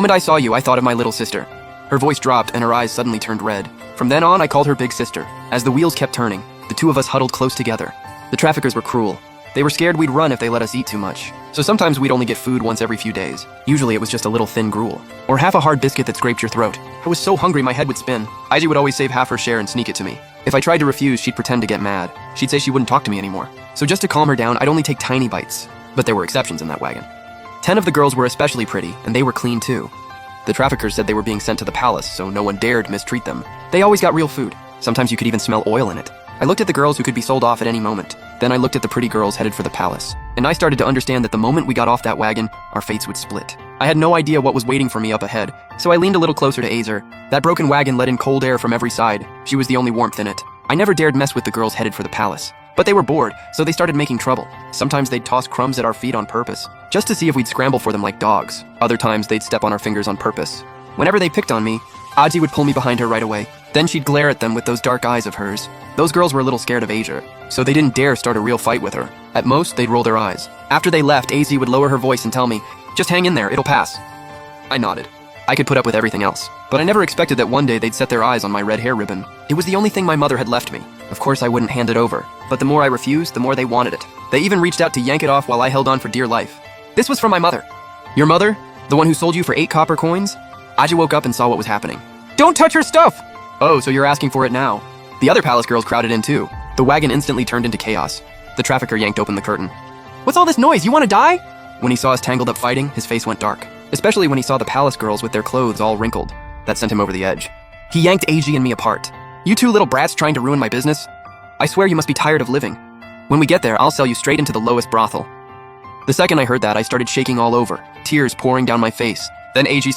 moment I saw you, I thought of my little sister. Her voice dropped and her eyes suddenly turned red. From then on, I called her Big Sister. As the wheels kept turning, the two of us huddled close together. The traffickers were cruel. They were scared we'd run if they let us eat too much. So sometimes we'd only get food once every few days. Usually it was just a little thin gruel, or half a hard biscuit that scraped your throat. I was so hungry my head would spin. Iji would always save half her share and sneak it to me. If I tried to refuse, she'd pretend to get mad. She'd say she wouldn't talk to me anymore. So just to calm her down, I'd only take tiny bites. But there were exceptions in that wagon. 10 of the girls were especially pretty, and they were clean too. The traffickers said they were being sent to the palace, so no one dared mistreat them. They always got real food. Sometimes you could even smell oil in it. I looked at the girls who could be sold off at any moment. Then I looked at the pretty girls headed for the palace. And I started to understand that the moment we got off that wagon, our fates would split. I had no idea what was waiting for me up ahead, so I leaned a little closer to Azer. That broken wagon let in cold air from every side. She was the only warmth in it. I never dared mess with the girls headed for the palace. But they were bored, so they started making trouble. Sometimes they'd toss crumbs at our feet on purpose, just to see if we'd scramble for them like dogs. Other times they'd step on our fingers on purpose. Whenever they picked on me, Aji would pull me behind her right away. Then she'd glare at them with those dark eyes of hers. Those girls were a little scared of Azer, so they didn't dare start a real fight with her. At most, they'd roll their eyes. After they left, Az would lower her voice and tell me, "Just hang in there, it'll pass." I nodded. I could put up with everything else, but I never expected that one day they'd set their eyes on my red hair ribbon. It was the only thing my mother had left me. Of course I wouldn't hand it over, but the more I refused, the more they wanted it. They even reached out to yank it off while I held on for dear life. This was from my mother. "Your mother? The one who sold you for 8 copper coins?" Aji woke up and saw what was happening. "Don't touch her stuff!" "Oh, so you're asking for it now?" The other palace girls crowded in too. The wagon instantly turned into chaos. The trafficker yanked open the curtain. "What's all this noise? You want to die?" When he saw us tangled up fighting, his face went dark. Especially when he saw the palace girls with their clothes all wrinkled. That sent him over the edge. He yanked AG and me apart. "You two little brats trying to ruin my business? I swear you must be tired of living. When we get there, I'll sell you straight into the lowest brothel." The second I heard that, I started shaking all over, tears pouring down my face. Then AG